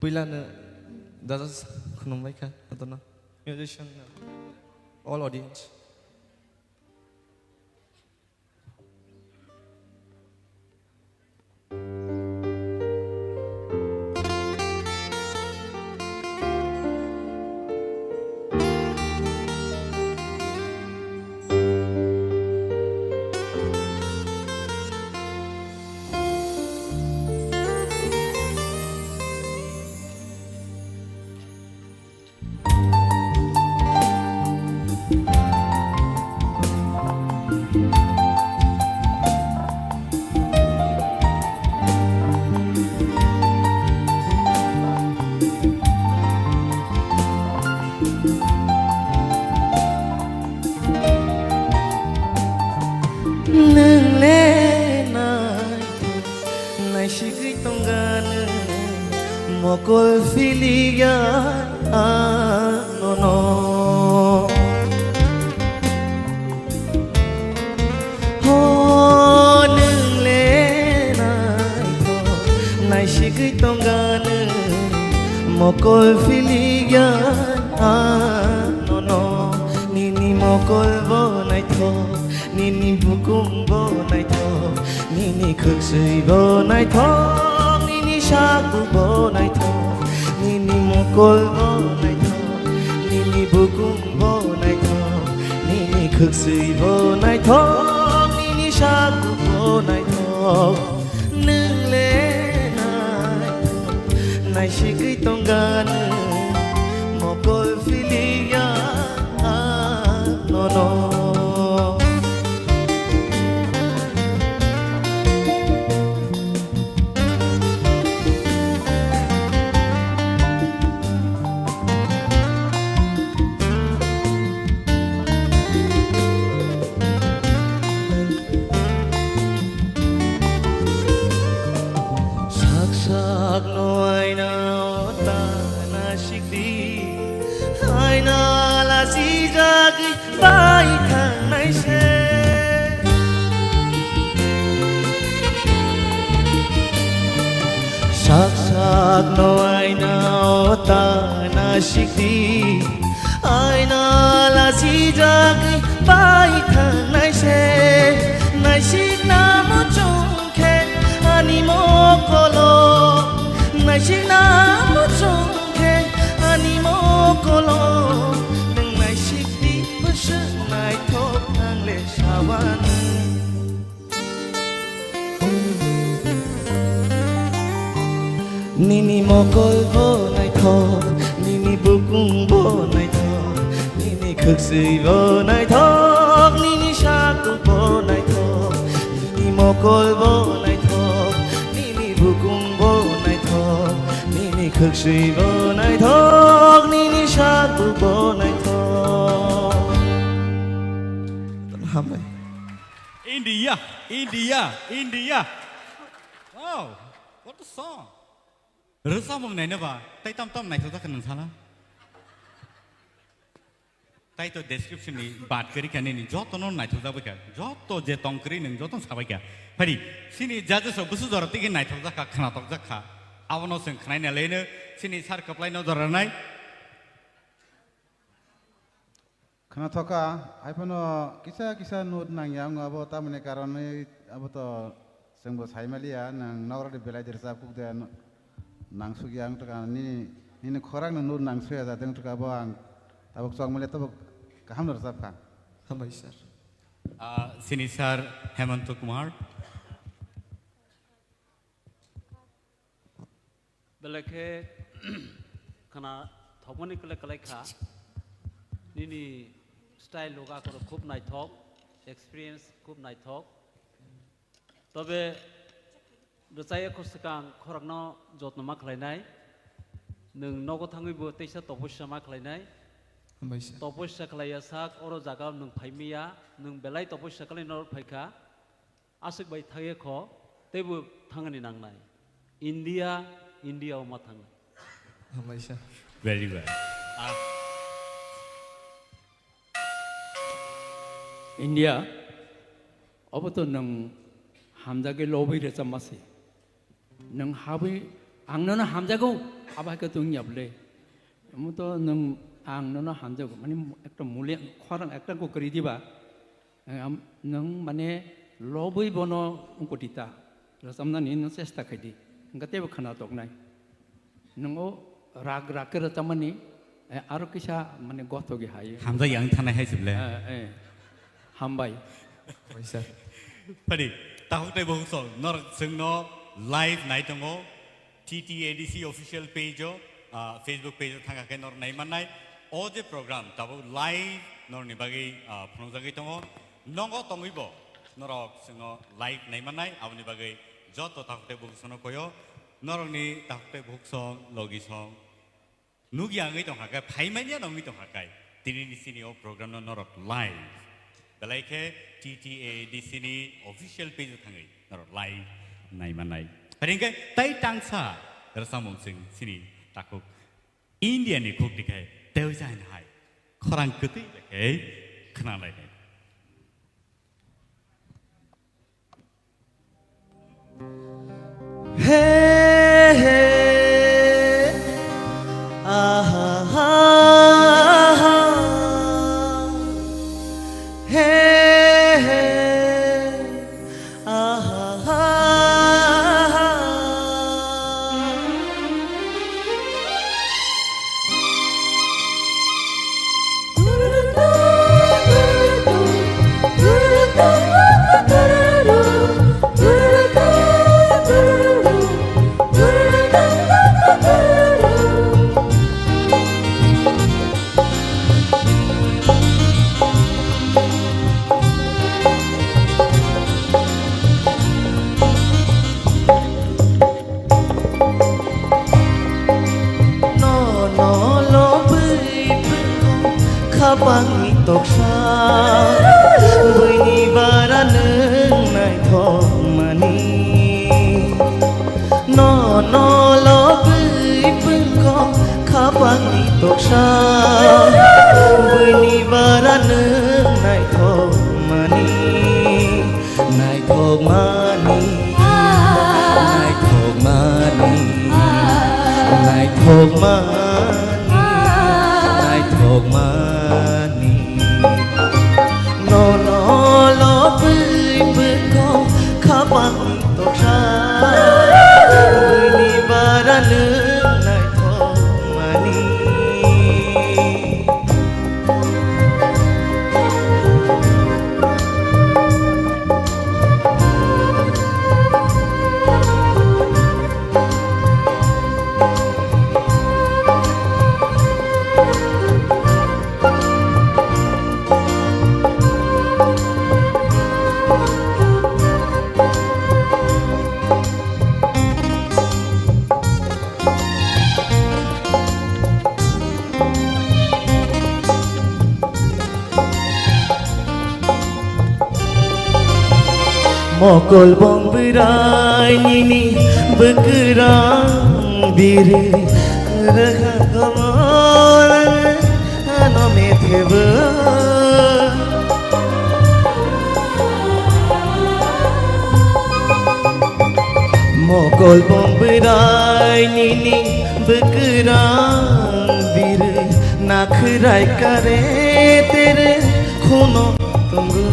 पहिलानो दा खुलुमबायखा अदना musician all audience Mokol filia no no ho nung le nai tho nai shigui tongan mokol filia no no nini mokol bo nai tho nini bukum bo nai tho nini khuksui bo nai tho shaku bo nai tho nini mokol bo nai tho nini bukum bo nai tho nini khuksui bo nai tho nini shaku bo nai tho nung le nai nai shigui tongan mokol filia no no Sak no aina ota na shikti aina la si jagi pai thang nai shik na mo chung khe ani mo kolo nai shik na mo chung khe ani mo kolo nang nai shik di bus nai thok thang le shawan Nini mokol bo nai tho Nini bukum bo nai tho Nini khuksui bo nai tho Nini shaku bo nai tho Nini mokol bo nai tho Nini bukum bo nai tho Nini khuksui bo nai tho Nini shaku bo nai tho India, India, India. Wow, what a song. Rasa mong nai na ba? Tay tam tam nai thau ta kan sala. Tay to description ni baat kari kan ni joto non nai thau ta ba ka. Joto je tong kari nang joto sabai ka. Phari sini judges so busu dorati ki nai thau ta ka khana tok ja kha. Awano sing khnai na le ne sini sar kaplai no doranai. Khana thoka aipono kisa nut nang yang abo ta mane karon abo to sengbo saimalia nang nagara de belai dersa puk de nang sugiang to kan ni khorang na nur nang suya jateng to ka bang tabok song male tabok kaham nar sab ka Hamai sir Sini sir Hemanto Kumar. Belakhe khana thokmani kale kale kha nini style loga kor khub nai thok experience khub nai thok tobe Dosai khosakang khoragno jotno ma khlainai nung nogo thangui bo teisa topusya ma khlainai Hamai sir topusya khlaya sak oro jaga nung phaimia nung belai topusya khlai nor phaika asik bai thage kho tebu thangani nangnai India ma thang Hamai sir Very well. India, apa tu nang hamzah ke lobby rasa masih, nang habi angnono hamjago abake tung yable muto nung angnono hamjago mane ekta mule khorang ekta ko kari diba nung mane lobui bono ungkotita rasamna ni no chesta khaidi ngate khana toknai nungo rag rakera tamani aro kisa mane gotogi haye hamza yang thana hai sible hambai pari tahuk te bohuk so nor singno live night ngo TTADC official page Facebook page thanga ke nor nai manai o je program tabu live nor ni bagi phonojagi tongo nongo tongibo norok singo live nai manai abni bagi joto tahuk te bohuk sono koyo noroni tahuk te bohuk song logi song nugi angai tong hakai phaimania nongi tong hakai tini ni sini o program no norok live belai TTADC ni official page thangai norok live nai manai paringke tai tangsa rasamong sing sini takuk India ni khuk dikai teu jai hai khorang kuti ke khna lai Hey, hey, ah, ah, ah, hey, hey, ah, ah, ah. Bangi tok sa Bini bara neng nai thok mani No no lo bui pung ko Kha bangi tok sa Bini bara neng nai thok mani Nai thok mani Nai thok mani Nai thok mani Nai thok mani No no lo bui bui ko Kha bangi tok sa Bini bara neng nai thok mani Mokol bong berai nini bekerang diri Kerha kamar ano metheba Mokol bong berai nini bekerang diri Nakhrai kare tere khuno tunggu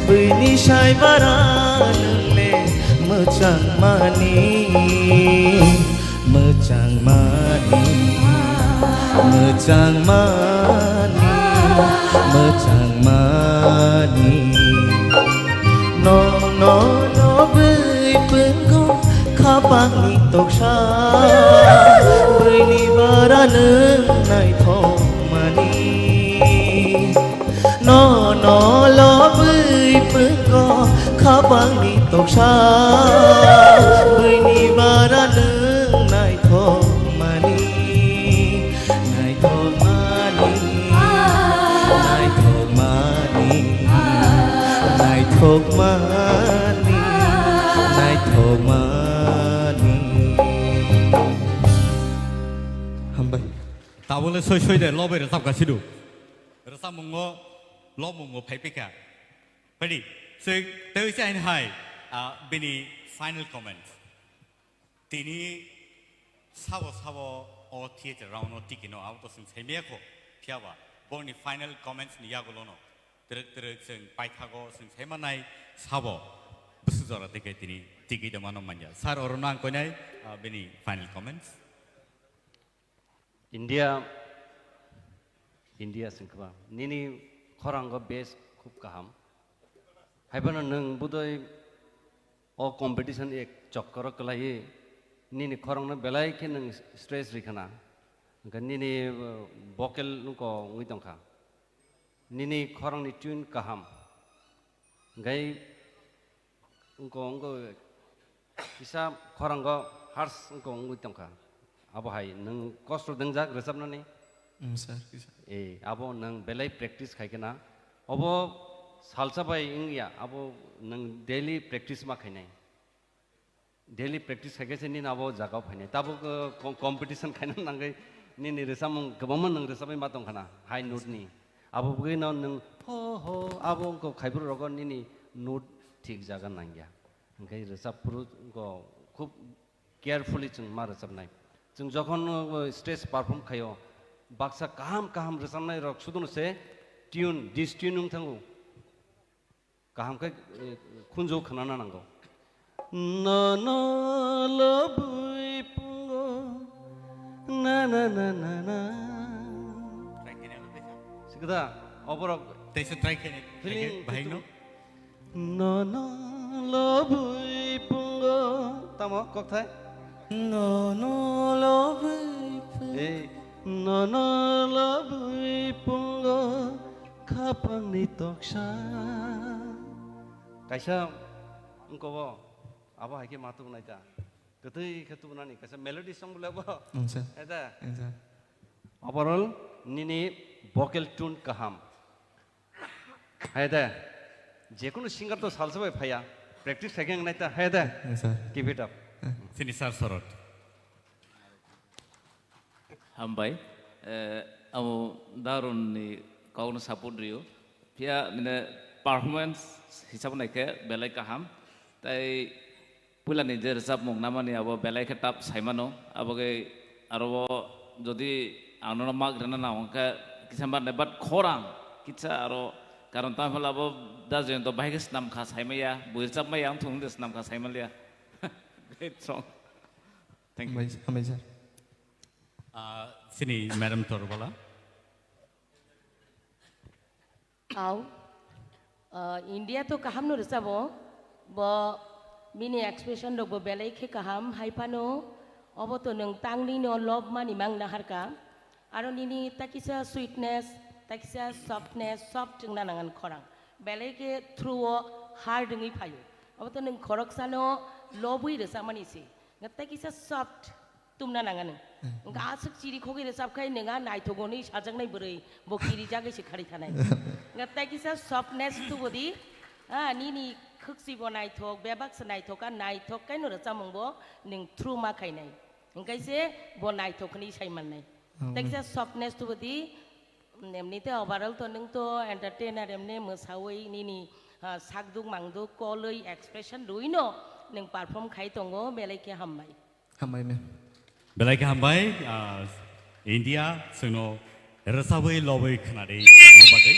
Bini shai baran le mechang mani mechang mani mechang mani mechang mani no no no bui pengko kapang ni tok sa bini baran nai thok mani no no lo bui pengko kapang ni tok sa bini bara neng nai thok mani nai thok mani nai thok mani nai thok mani nai thok mani hambai tabule soi soi de lobe resap ka sidu resap mungo lo mungo phaipika pari so teu sai hai bini final comments তিনি সাবো সাবো ও theatre round টিকিনো আউট সিং সাইমেখো ফিয়াবা বনি final comments নি ইয়াগোলনো তেরক তেরক जों पाइथागो जों साइमानाय साबो बुसु जरा देखे তিনি টিকি দমানো মানয়া স্যার অরুণা কইনাই বেনি final comments India singkaba nini khoranggo base khub kaham haibana nang budoi o competition ek chokkor kalai nini khorang na belai ke nang stress rikhana ga nini vocal ko ngui tongkha nini khorang ni tune kaham gai ngko isa khoranggo harsh ngko ngui tongkha abo hai nang kosto dengjak resapna ni sir abo nang belai practice khaikena abo salsa bai ingya abo nang daily practice ma khainai daily practice khaikese nin abo jagao phainai tabo competition khaina nangai nin resamung gabamon nang resabai ma tongkhana high note ni abo bugui no nang ho abo ko khaibur rogon nini note thik jaga nangya ngai resap puru ko khub carefully chung ma resapnai chung jokhon stage perform khayo baksa kaham resamnai rok sudun se tune this tune nung thangu kaham ka khunjo khanana nango na na labui pungo na sikada oborok তেইসে ট্রাই কেনে ভাইনো na na labui pungo tamo kokthai no love ei Nono labui pungo kapang ni toksha kaisa engko bo abo haike matu naita ketui ketu nani kaisa melody song bole bo sir eta sir overall nini vocal tune kaham haida যেকোনো সিঙ্গার তো সালসাবাই ফাইয়া প্র্যাকটিস থাকেন নাইতা Haider sir keep it up সিনি স্যার সরট Hambai, amo darun ni kau na support rio. Pia mina performance hisap naik ke belai kaham. Tai pula ni jer sab mong nama ni abo belai ke tap saimano. Abo ke aro jadi anu mag rena na angka kisambar nebat korang kita aro karon tahu abo dah jen to baik senam khas saimaya. Buir sab mai yang thung des senam khas saimalia. Great song. Thank you. হামাই স্যার সিনি ম্যাডাম তোরবালা Au, India to kaham no resabo, bo mini expression do bo belai ke kaham haipano, obo to nung tangli no love mani mang naharka, aro nini takisa sweetness, takisa softness, soft jeng nanangan korang, belai ke through hard ngi payu, obo to nung korok sano lobui resamani si, ngatakisa soft tum nanangan, nga asuk ciri kogi resap kai nenga nai thogoni sajang nai beri, bo kiri jaga si khari thanai. Ngatai kisah softness tu bodi, ni khuksi bo nai thok, bebak senai thokan nai thok kai nura samung bo, ning true ma kai nai. Engkai se bo nai thok ni sai man nai. Tai kisah softness tu bodi, nemni te overall to nung to entertainer emne mesawai ni sakduk mangduk koloi expression duino, ning perform kai tongo belai ke hammai. হামাই মে বেলাইকে হামবাই ইন্ডিয়া जोंनो रोजाबै लबै खोनादै बागै